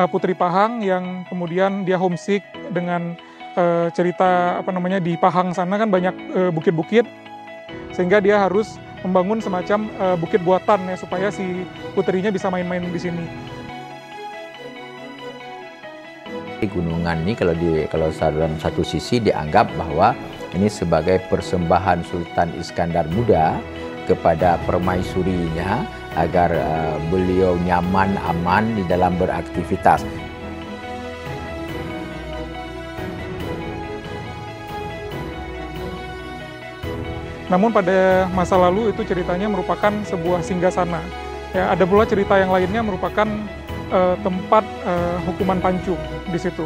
Putri Pahang yang kemudian dia homesick dengan cerita di Pahang sana kan banyak bukit-bukit, sehingga dia harus membangun semacam bukit buatan ya supaya si putrinya bisa main-main di sini. Gunungan ini kalau dalam satu sisi dianggap bahwa ini sebagai persembahan Sultan Iskandar Muda kepada permaisurinya agar beliau nyaman, aman di dalam beraktivitas. Namun pada masa lalu itu ceritanya merupakan sebuah singgasana. Ya, ada pula cerita yang lainnya merupakan tempat hukuman pancung di situ.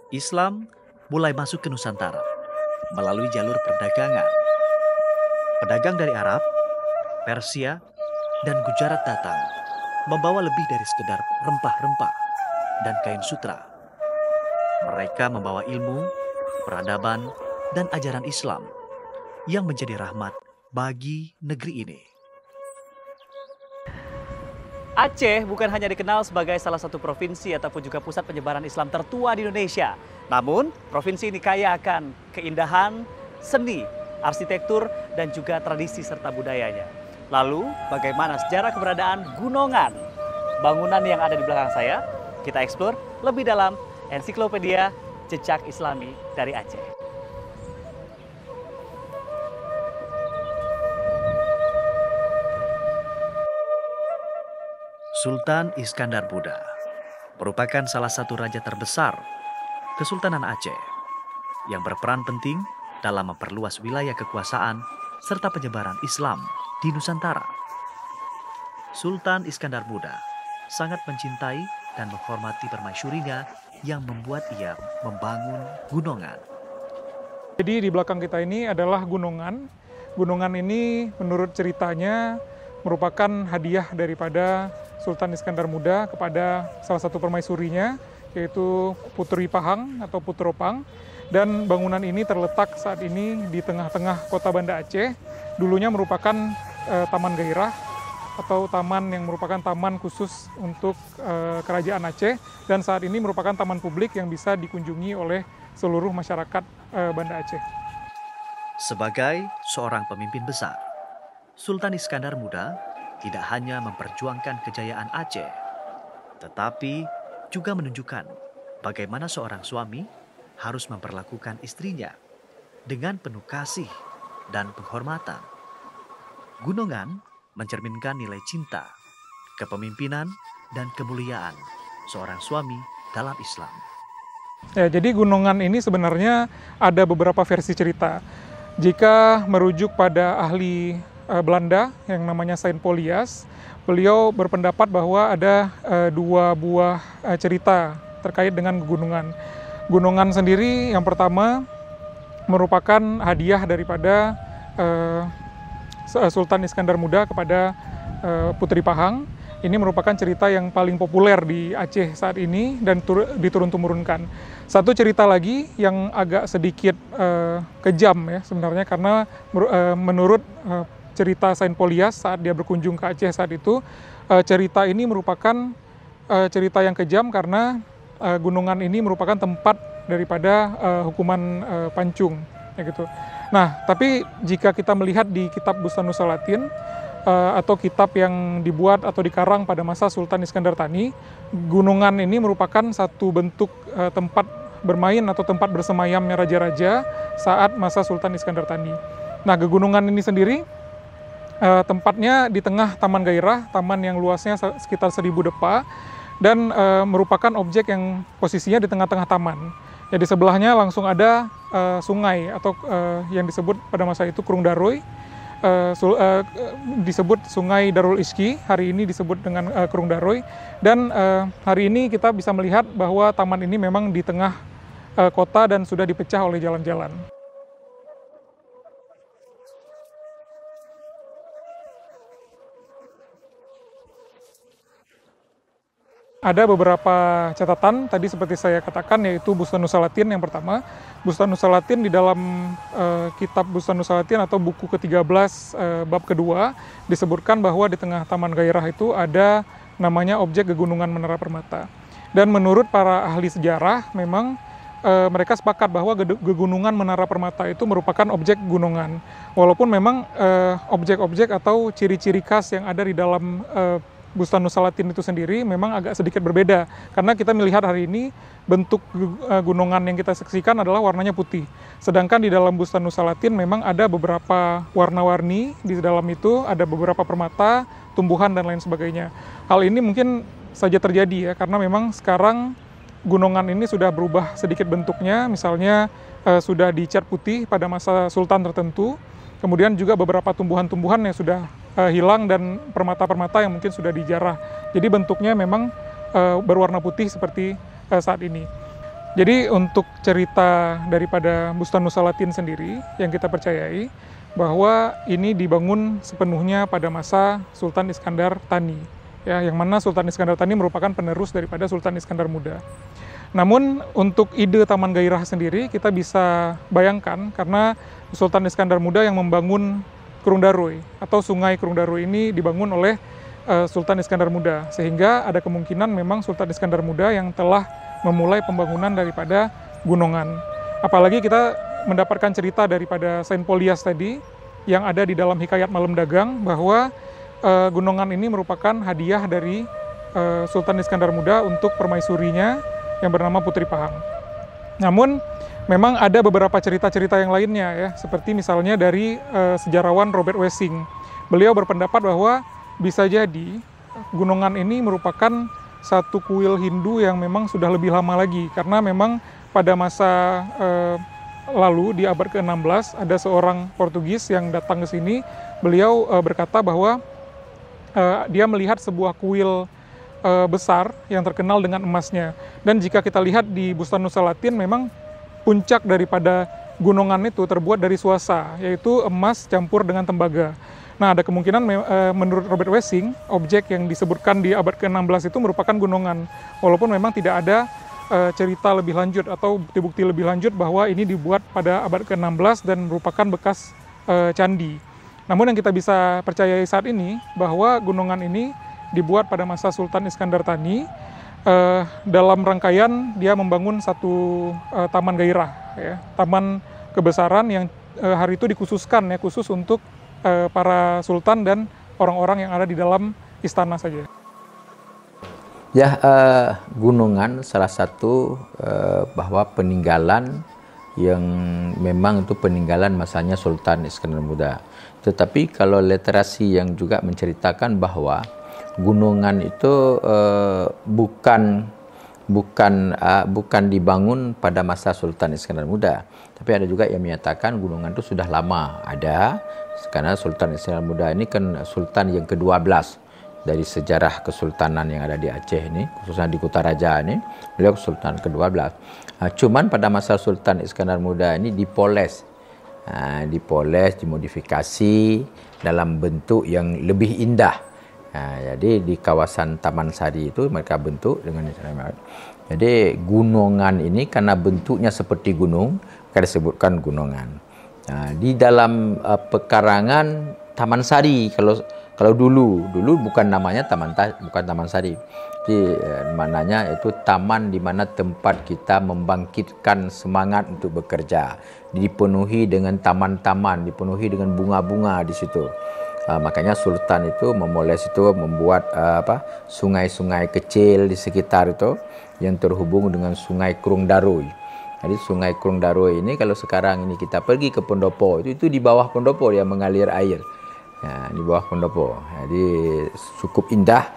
Islam mulai masuk ke Nusantara melalui jalur perdagangan. Pedagang dari Arab, Persia, dan Gujarat datang membawa lebih dari sekedar rempah-rempah dan kain sutra. Mereka membawa ilmu, peradaban, dan ajaran Islam yang menjadi rahmat bagi negeri ini. Aceh bukan hanya dikenal sebagai salah satu provinsi ataupun juga pusat penyebaran Islam tertua di Indonesia. Namun, provinsi ini kaya akan keindahan, seni, arsitektur, dan juga tradisi serta budayanya. Lalu, bagaimana sejarah keberadaan Gunungan? Bangunan yang ada di belakang saya, kita eksplor lebih dalam ensiklopedia Jejak Islami dari Aceh. Sultan Iskandar Muda merupakan salah satu raja terbesar Kesultanan Aceh yang berperan penting dalam memperluas wilayah kekuasaan serta penyebaran Islam di Nusantara. Sultan Iskandar Muda sangat mencintai dan menghormati permaisurinya yang membuat ia membangun Gunungan. Jadi di belakang kita ini adalah Gunungan. Gunungan ini menurut ceritanya merupakan hadiah daripada Sultan Iskandar Muda kepada salah satu permaisurinya, yaitu Putri Pahang atau Putropang. Dan bangunan ini terletak saat ini di tengah-tengah kota Banda Aceh. Dulunya merupakan Taman Gairah atau taman yang merupakan taman khusus untuk Kerajaan Aceh. Dan saat ini merupakan taman publik yang bisa dikunjungi oleh seluruh masyarakat Banda Aceh. Sebagai seorang pemimpin besar, Sultan Iskandar Muda tidak hanya memperjuangkan kejayaan Aceh, tetapi juga menunjukkan bagaimana seorang suami harus memperlakukan istrinya dengan penuh kasih dan penghormatan. Gunungan mencerminkan nilai cinta, kepemimpinan, dan kemuliaan seorang suami dalam Islam. Ya, jadi Gunungan ini sebenarnya ada beberapa versi cerita. Jika merujuk pada ahli Belanda yang namanya Saint Polias, beliau berpendapat bahwa ada dua buah cerita terkait dengan Gunungan. Gunungan sendiri yang pertama merupakan hadiah daripada Sultan Iskandar Muda kepada Putri Pahang. Ini merupakan cerita yang paling populer di Aceh saat ini dan diturun-temurunkan. Satu cerita lagi yang agak sedikit kejam ya sebenarnya, karena menurut cerita Saint Polias saat dia berkunjung ke Aceh saat itu, cerita ini merupakan cerita yang kejam karena Gunungan ini merupakan tempat daripada hukuman pancung, ya gitu. Nah, tapi jika kita melihat di kitab Bustanus Salatin atau kitab yang dibuat atau dikarang pada masa Sultan Iskandar Thani, Gunungan ini merupakan satu bentuk tempat bermain atau tempat bersemayamnya raja-raja saat masa Sultan Iskandar Thani. Nah, Gunungan ini sendiri Tempatnya di tengah Taman Gairah, taman yang luasnya sekitar 1000 depa, dan merupakan objek yang posisinya di tengah-tengah taman. Ya, di sebelahnya langsung ada sungai atau yang disebut pada masa itu Krung Daroy, disebut Sungai Darul Iski, hari ini disebut dengan Krung Daroy. Dan hari ini kita bisa melihat bahwa taman ini memang di tengah kota dan sudah dipecah oleh jalan-jalan. Ada beberapa catatan tadi seperti saya katakan, yaitu Bustanul Salatin yang pertama. Bustanul Salatin di dalam kitab Bustanul Salatin atau buku ke-13 bab kedua disebutkan bahwa di tengah Taman Gairah itu ada namanya objek Gegunungan Menara Permata. Dan menurut para ahli sejarah memang mereka sepakat bahwa Gegunungan Menara Permata itu merupakan objek gunungan. Walaupun memang objek-objek atau ciri-ciri khas yang ada di dalam Bustanul Salatin itu sendiri memang agak sedikit berbeda, karena kita melihat hari ini bentuk gunungan yang kita saksikan adalah warnanya putih. Sedangkan di dalam Bustanul Salatin memang ada beberapa warna-warni di dalam itu, ada beberapa permata, tumbuhan dan lain sebagainya. Hal ini mungkin saja terjadi ya, karena memang sekarang gunungan ini sudah berubah sedikit bentuknya, misalnya sudah dicat putih pada masa sultan tertentu. Kemudian juga beberapa tumbuhan-tumbuhan yang sudah hilang dan permata-permata yang mungkin sudah dijarah. Jadi bentuknya memang berwarna putih seperti saat ini. Jadi untuk cerita daripada Bustanul Salatin sendiri yang kita percayai bahwa ini dibangun sepenuhnya pada masa Sultan Iskandar Thani. Ya, yang mana Sultan Iskandar Thani merupakan penerus daripada Sultan Iskandar Muda. Namun untuk ide Taman Gairah sendiri kita bisa bayangkan karena Sultan Iskandar Muda yang membangun Krung Daroy atau Sungai Krung Daroy ini dibangun oleh Sultan Iskandar Muda, sehingga ada kemungkinan memang Sultan Iskandar Muda yang telah memulai pembangunan daripada gunungan. Apalagi kita mendapatkan cerita daripada Saint Polias tadi yang ada di dalam Hikayat Malam Dagang bahwa gunungan ini merupakan hadiah dari Sultan Iskandar Muda untuk permaisurinya yang bernama Putri Pahang. Namun memang ada beberapa cerita-cerita yang lainnya ya, seperti misalnya dari sejarawan Robert Wessing. Beliau berpendapat bahwa bisa jadi gunungan ini merupakan satu kuil Hindu yang memang sudah lebih lama lagi, karena memang pada masa lalu di abad ke-16 ada seorang Portugis yang datang ke sini. Beliau berkata bahwa dia melihat sebuah kuil besar yang terkenal dengan emasnya. Dan jika kita lihat di Bustanul Salatin memang puncak daripada gunungan itu terbuat dari suasa, yaitu emas campur dengan tembaga. Nah, ada kemungkinan menurut Robert Wessing, objek yang disebutkan di abad ke-16 itu merupakan gunungan. Walaupun memang tidak ada cerita lebih lanjut atau bukti-bukti lebih lanjut bahwa ini dibuat pada abad ke-16 dan merupakan bekas candi. Namun yang kita bisa percayai saat ini bahwa gunungan ini dibuat pada masa Sultan Iskandar Thani. Dalam rangkaian dia membangun satu taman gairah, ya, taman kebesaran yang hari itu dikhususkan ya, khusus untuk para sultan dan orang-orang yang ada di dalam istana saja. Ya, gunungan salah satu bahwa peninggalan yang memang itu peninggalan masanya Sultan Iskandar Muda. Tetapi kalau literasi yang juga menceritakan bahwa gunungan itu bukan dibangun pada masa Sultan Iskandar Muda, tapi ada juga yang menyatakan gunungan itu sudah lama ada, karena Sultan Iskandar Muda ini kan Sultan yang ke-12 dari sejarah kesultanan yang ada di Aceh ini, khususnya di Kutaraja ini, beliau Sultan ke-12. Cuman pada masa Sultan Iskandar Muda ini dipoles, dimodifikasi dalam bentuk yang lebih indah. Jadi di kawasan Taman Sari itu mereka bentuk dengan jadi gunungan ini karena bentuknya seperti gunung, maka disebutkan gunungan. Di dalam pekarangan Taman Sari, kalau dulu bukan namanya bukan Taman Sari, jadi maknanya itu taman di mana tempat kita membangkitkan semangat untuk bekerja, dipenuhi dengan taman-taman, dipenuhi dengan bunga-bunga di situ. Makanya Sultan itu memoles itu membuat sungai-sungai kecil di sekitar itu yang terhubung dengan Sungai Krung Daroy. Jadi Sungai Krung Daroy ini kalau sekarang ini kita pergi ke Pendopo itu di bawah Pendopo dia mengalir air. Ya, di bawah pendopo. Jadi cukup indah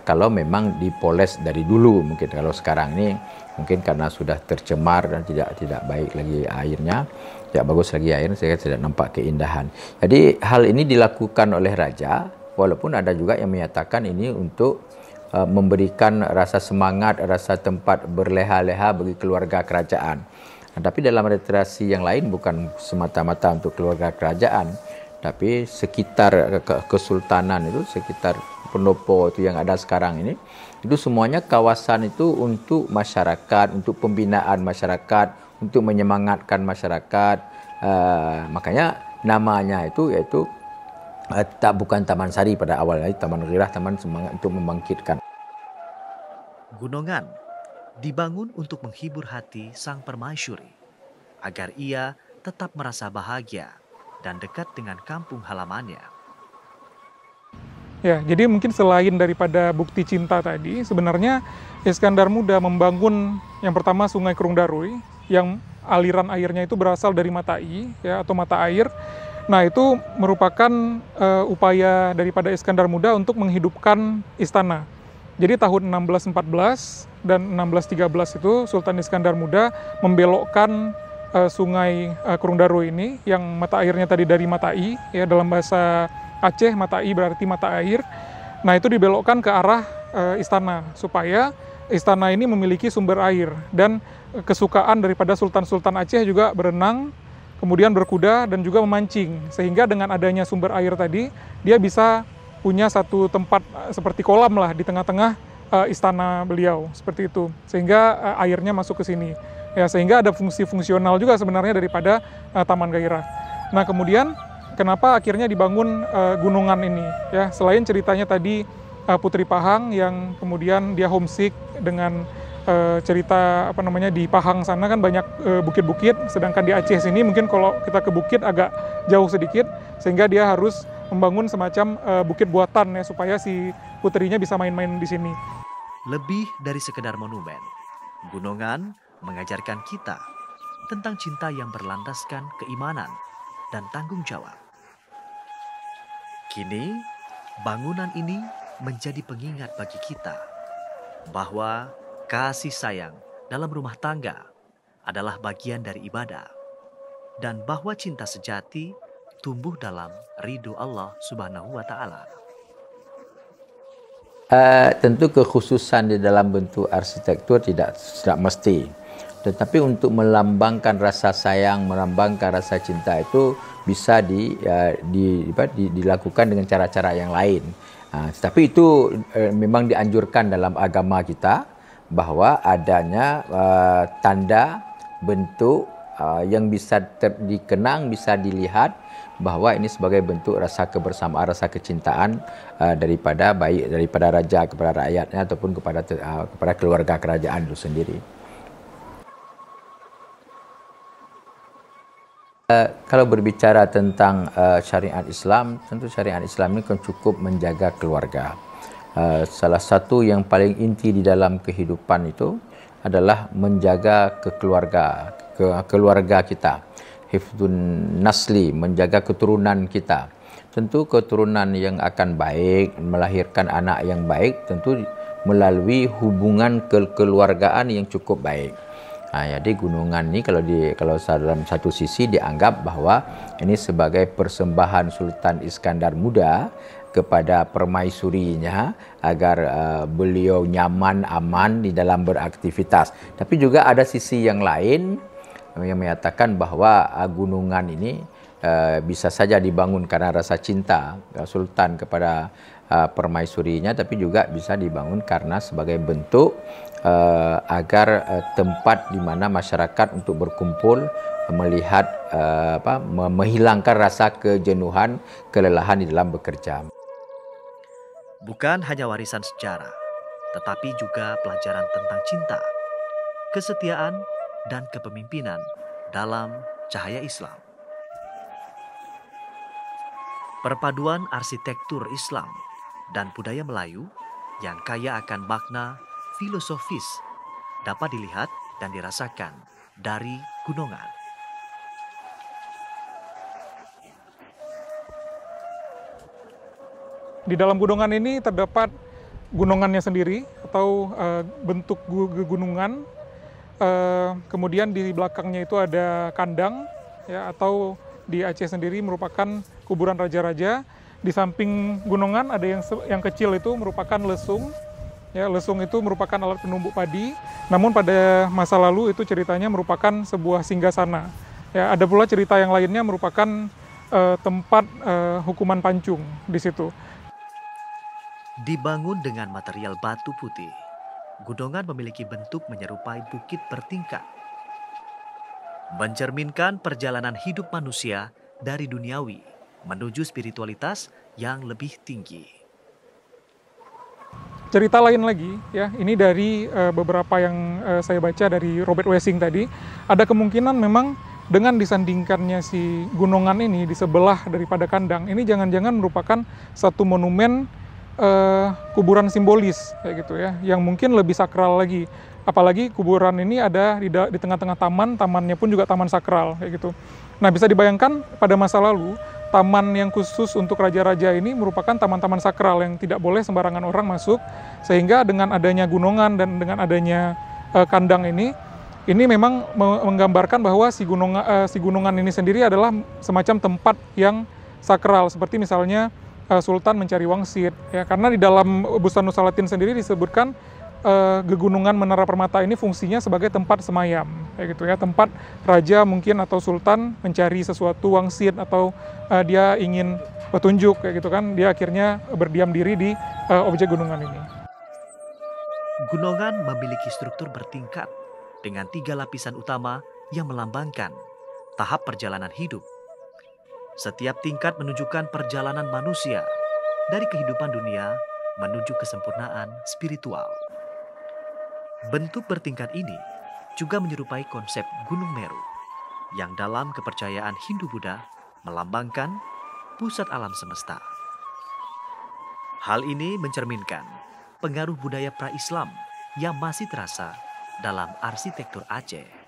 kalau memang dipoles dari dulu. Mungkin kalau sekarang ini mungkin karena sudah tercemar dan tidak baik lagi airnya, tidak bagus lagi airnya, sehingga tidak nampak keindahan. Jadi hal ini dilakukan oleh raja, walaupun ada juga yang menyatakan ini untuk memberikan rasa semangat, rasa tempat berleha-leha bagi keluarga kerajaan. Nah, tapi dalam literasi yang lain bukan semata-mata untuk keluarga kerajaan, tapi sekitar kesultanan itu, sekitar pendopo itu yang ada sekarang ini, itu semuanya kawasan itu untuk masyarakat, untuk pembinaan masyarakat, untuk menyemangatkan masyarakat. Makanya namanya itu yaitu bukan Taman Sari pada awalnya, Taman Ghirah, taman semangat untuk membangkitkan. Gunungan dibangun untuk menghibur hati sang permaisuri, agar ia tetap merasa bahagia dan dekat dengan kampung halamannya. Ya, jadi mungkin selain daripada bukti cinta tadi, sebenarnya Iskandar Muda membangun yang pertama Sungai Kerung Darui, yang aliran airnya itu berasal dari mata I, ya, atau mata air. Nah, itu merupakan upaya daripada Iskandar Muda untuk menghidupkan istana. Jadi tahun 1614 dan 1613 itu Sultan Iskandar Muda membelokkan Sungai Kerung Darui ini, yang mata airnya tadi dari mata I, ya, dalam bahasa Aceh mata I berarti mata air. Nah, itu dibelokkan ke arah istana supaya istana ini memiliki sumber air, dan kesukaan daripada Sultan-Sultan Aceh juga berenang, kemudian berkuda dan juga memancing, sehingga dengan adanya sumber air tadi dia bisa punya satu tempat seperti kolam lah di tengah-tengah istana beliau, seperti itu, sehingga airnya masuk ke sini. Ya, sehingga ada fungsi fungsional juga sebenarnya daripada Taman Gairah. Nah, kemudian kenapa akhirnya dibangun gunungan ini? Ya, selain ceritanya tadi Putri Pahang yang kemudian dia homesick dengan cerita di Pahang sana kan banyak bukit-bukit, sedangkan di Aceh sini mungkin kalau kita ke bukit agak jauh sedikit, sehingga dia harus membangun semacam bukit buatan ya, supaya si putrinya bisa main-main di sini. Lebih dari sekedar monumen, Gunungan mengajarkan kita tentang cinta yang berlandaskan keimanan dan tanggung jawab. Kini, bangunan ini menjadi pengingat bagi kita bahwa kasih sayang dalam rumah tangga adalah bagian dari ibadah, dan bahwa cinta sejati tumbuh dalam ridho Allah Subhanahu wa Ta'ala. Tentu kekhususan di dalam bentuk arsitektur tidak mesti, tetapi untuk melambangkan rasa sayang, melambangkan rasa cinta itu bisa dilakukan dengan cara-cara yang lain. Tapi itu memang dianjurkan dalam agama kita, bahwa adanya tanda bentuk yang bisa dikenang, bisa dilihat, bahwa ini sebagai bentuk rasa kebersamaan, rasa kecintaan daripada raja kepada rakyatnya ataupun kepada keluarga kerajaan itu sendiri. Kalau berbicara tentang syariat Islam, tentu syariat Islam ini kan cukup menjaga keluarga. Salah satu yang paling inti di dalam kehidupan itu adalah menjaga keluarga kita. Hifdzun nasli, menjaga keturunan kita. Tentu keturunan yang akan baik, melahirkan anak yang baik, tentu melalui hubungan kekeluargaan yang cukup baik. Jadi gunungan ini kalau dalam satu sisi dianggap bahwa ini sebagai persembahan Sultan Iskandar Muda kepada permaisurinya agar beliau nyaman, aman di dalam beraktivitas. Tapi juga ada sisi yang lain yang menyatakan bahwa gunungan ini bisa saja dibangun karena rasa cinta Sultan kepada permaisurinya, tapi juga bisa dibangun karena sebagai bentuk agar tempat di mana masyarakat untuk berkumpul, melihat menghilangkan rasa kejenuhan, kelelahan di dalam bekerja. Bukan hanya warisan sejarah, tetapi juga pelajaran tentang cinta, kesetiaan, dan kepemimpinan dalam cahaya Islam. Perpaduan arsitektur Islam dan budaya Melayu yang kaya akan makna filosofis dapat dilihat dan dirasakan dari Gunungan. Di dalam gunungan ini terdapat gunungannya sendiri atau bentuk gunungan. Kemudian di belakangnya itu ada kandang, ya, atau di Aceh sendiri merupakan kuburan raja-raja. Di samping gunungan ada yang kecil itu merupakan lesung. Ya, lesung itu merupakan alat penumbuk padi. Namun pada masa lalu itu ceritanya merupakan sebuah singgasana. Ya, ada pula cerita yang lainnya merupakan tempat hukuman pancung di situ. Dibangun dengan material batu putih, gunungan memiliki bentuk menyerupai bukit bertingkat, mencerminkan perjalanan hidup manusia dari duniawi menuju spiritualitas yang lebih tinggi. Cerita lain lagi, ya, ini dari beberapa yang saya baca dari Robert Wessing tadi, ada kemungkinan memang dengan disandingkannya si gunungan ini di sebelah daripada kandang, ini jangan-jangan merupakan satu monumen kuburan simbolis, kayak gitu ya, yang mungkin lebih sakral lagi. Apalagi kuburan ini ada di tengah-tengah taman, tamannya pun juga taman sakral, kayak gitu. Nah, bisa dibayangkan pada masa lalu, taman yang khusus untuk raja-raja ini merupakan taman-taman sakral yang tidak boleh sembarangan orang masuk, sehingga dengan adanya gunungan dan dengan adanya kandang ini memang menggambarkan bahwa si gunungan ini sendiri adalah semacam tempat yang sakral, seperti misalnya Sultan mencari wangsit, ya, karena di dalam Bustan Nusalatin sendiri disebutkan gegunungan Menara Permata ini fungsinya sebagai tempat semayam, kayak gitu ya, tempat raja mungkin atau sultan mencari sesuatu wangsit atau dia ingin petunjuk, kayak gitu kan, dia akhirnya berdiam diri di objek gunungan ini. Gunungan memiliki struktur bertingkat dengan 3 lapisan utama yang melambangkan tahap perjalanan hidup. Setiap tingkat menunjukkan perjalanan manusia dari kehidupan dunia menuju kesempurnaan spiritual. Bentuk bertingkat ini juga menyerupai konsep Gunung Meru yang dalam kepercayaan Hindu-Buddha melambangkan pusat alam semesta. Hal ini mencerminkan pengaruh budaya pra-Islam yang masih terasa dalam arsitektur Aceh.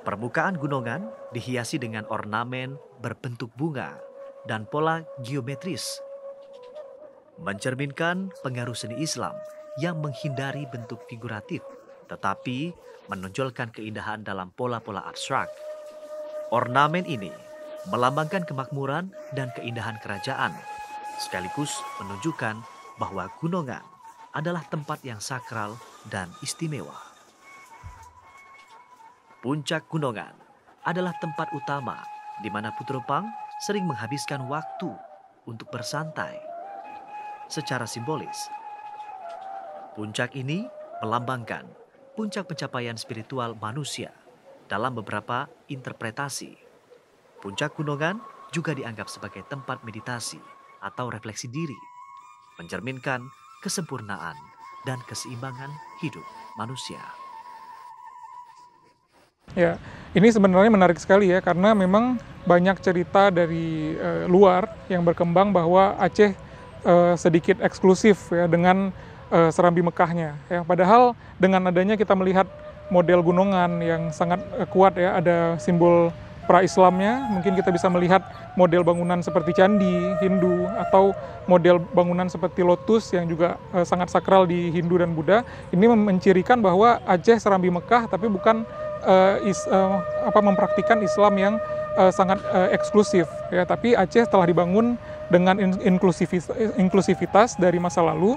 Permukaan gunungan dihiasi dengan ornamen berbentuk bunga dan pola geometris, mencerminkan pengaruh seni Islam yang menghindari bentuk figuratif, tetapi menonjolkan keindahan dalam pola-pola abstrak. Ornamen ini melambangkan kemakmuran dan keindahan kerajaan, sekaligus menunjukkan bahwa gunungan adalah tempat yang sakral dan istimewa. Puncak Gunungan adalah tempat utama di mana Putrepang sering menghabiskan waktu untuk bersantai. Secara simbolis, puncak ini melambangkan puncak pencapaian spiritual manusia dalam beberapa interpretasi. Puncak Gunungan juga dianggap sebagai tempat meditasi atau refleksi diri, mencerminkan kesempurnaan dan keseimbangan hidup manusia. Ya, ini sebenarnya menarik sekali ya, karena memang banyak cerita dari luar yang berkembang bahwa Aceh sedikit eksklusif ya dengan Serambi Mekahnya. Ya, padahal dengan adanya kita melihat model gunungan yang sangat kuat ya, ada simbol pra-Islamnya, mungkin kita bisa melihat model bangunan seperti candi Hindu atau model bangunan seperti lotus yang juga sangat sakral di Hindu dan Buddha. Ini mencirikan bahwa Aceh Serambi Mekah, tapi bukan mempraktikkan Islam yang sangat eksklusif ya, tapi Aceh telah dibangun dengan inklusivitas dari masa lalu.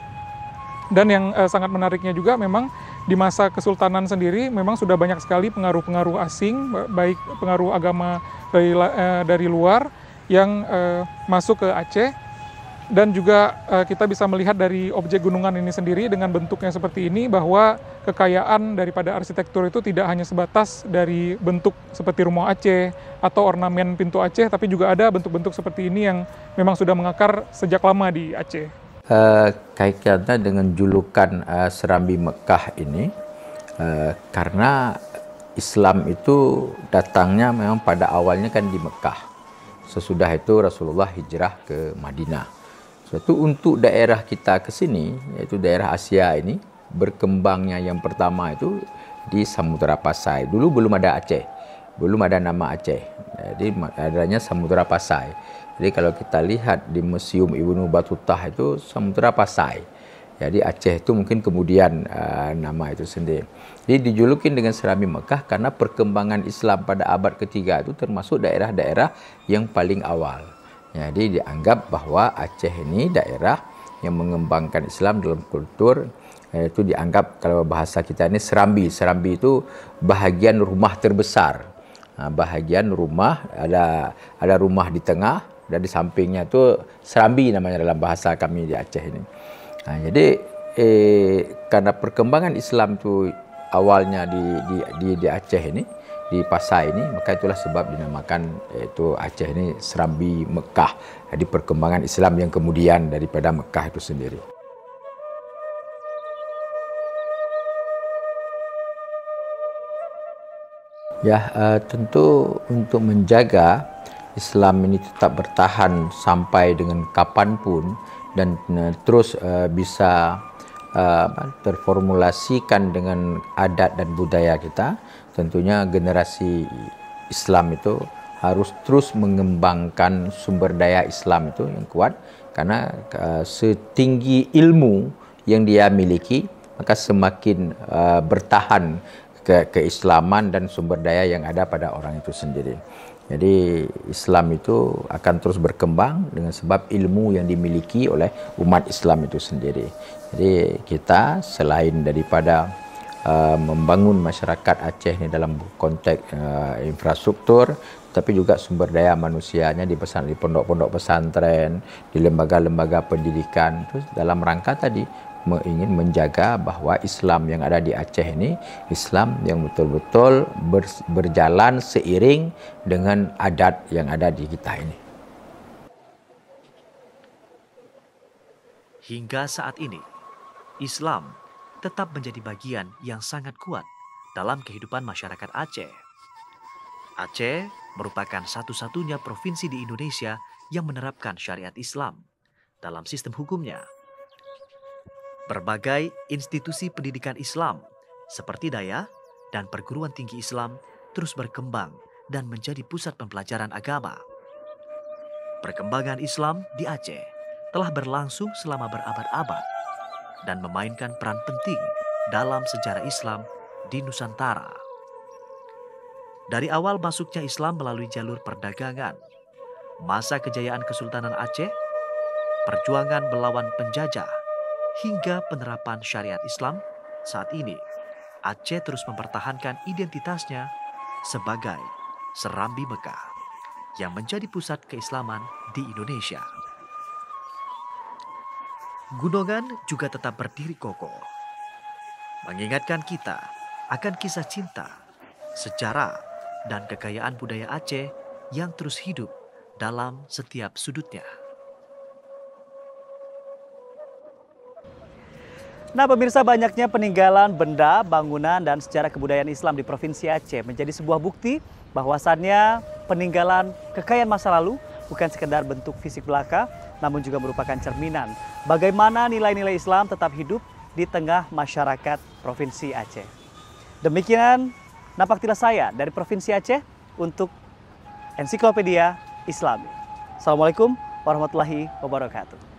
Dan yang sangat menariknya juga memang di masa Kesultanan sendiri memang sudah banyak sekali pengaruh-pengaruh asing, baik pengaruh agama dari luar yang masuk ke Aceh. Dan juga kita bisa melihat dari objek gunungan ini sendiri dengan bentuknya seperti ini, bahwa kekayaan daripada arsitektur itu tidak hanya sebatas dari bentuk seperti rumah Aceh atau ornamen pintu Aceh, tapi juga ada bentuk-bentuk seperti ini yang memang sudah mengakar sejak lama di Aceh. Kaitannya dengan julukan Serambi Mekah ini, karena Islam itu datangnya memang pada awalnya kan di Mekah. Sesudah itu Rasulullah hijrah ke Madinah. Suatu untuk daerah kita ke sini, yaitu daerah Asia ini, berkembangnya yang pertama itu di Samudra Pasai. Dulu belum ada Aceh. belum ada nama Aceh. Jadi adanya Samudra Pasai. Jadi kalau kita lihat di Museum Ibnu Battuta itu Samudra Pasai. Jadi Aceh itu mungkin kemudian nama itu sendiri. Jadi dijulukin dengan Serambi Mekah karena perkembangan Islam pada abad ketiga itu termasuk daerah-daerah yang paling awal. Jadi dianggap bahwa Aceh ini daerah yang mengembangkan Islam dalam kultur. Itu dianggap kalau bahasa kita ini serambi. Serambi itu bahagian rumah terbesar. Bahagian rumah, ada rumah di tengah dan di sampingnya itu serambi namanya dalam bahasa kami di Aceh ini. Jadi karena perkembangan Islam itu awalnya di Aceh ini, di Pasai ini, maka itulah sebab dinamakan itu Aceh ini Serambi Mekah. Jadi perkembangan Islam yang kemudian daripada Mekah itu sendiri. Ya, tentu untuk menjaga Islam ini tetap bertahan sampai dengan kapanpun dan terus bisa terformulasikan dengan adat dan budaya kita, tentunya generasi Islam itu harus terus mengembangkan sumber daya Islam itu yang kuat, karena setinggi ilmu yang dia miliki, maka semakin bertahan keislaman dan sumber daya yang ada pada orang itu sendiri. Jadi Islam itu akan terus berkembang dengan sebab ilmu yang dimiliki oleh umat Islam itu sendiri. Jadi kita selain daripada membangun masyarakat Aceh ini dalam konteks infrastruktur, tapi juga sumber daya manusianya di pondok-pondok pesantren, di lembaga-lembaga pendidikan, terus dalam rangka tadi ingin menjaga bahwa Islam yang ada di Aceh ini Islam yang betul-betul berjalan seiring dengan adat yang ada di kita ini. Hingga saat ini, Islam tetap menjadi bagian yang sangat kuat dalam kehidupan masyarakat Aceh. Aceh merupakan satu-satunya provinsi di Indonesia yang menerapkan syariat Islam dalam sistem hukumnya. Berbagai institusi pendidikan Islam seperti Daya dan perguruan tinggi Islam terus berkembang dan menjadi pusat pembelajaran agama. Perkembangan Islam di Aceh telah berlangsung selama berabad-abad dan memainkan peran penting dalam sejarah Islam di Nusantara. Dari awal masuknya Islam melalui jalur perdagangan, masa kejayaan Kesultanan Aceh, perjuangan melawan penjajah, hingga penerapan syariat Islam, saat ini Aceh terus mempertahankan identitasnya sebagai Serambi Mekah yang menjadi pusat keislaman di Indonesia. Gunungan juga tetap berdiri kokoh, mengingatkan kita akan kisah cinta, sejarah, dan kekayaan budaya Aceh yang terus hidup dalam setiap sudutnya. Nah pemirsa, banyaknya peninggalan benda, bangunan, dan sejarah kebudayaan Islam di Provinsi Aceh menjadi sebuah bukti bahwasannya peninggalan kekayaan masa lalu bukan sekedar bentuk fisik belaka, namun juga merupakan cerminan bagaimana nilai-nilai Islam tetap hidup di tengah masyarakat Provinsi Aceh. Demikian napaktilas saya dari Provinsi Aceh untuk Ensiklopedia Islami. Assalamualaikum warahmatullahi wabarakatuh.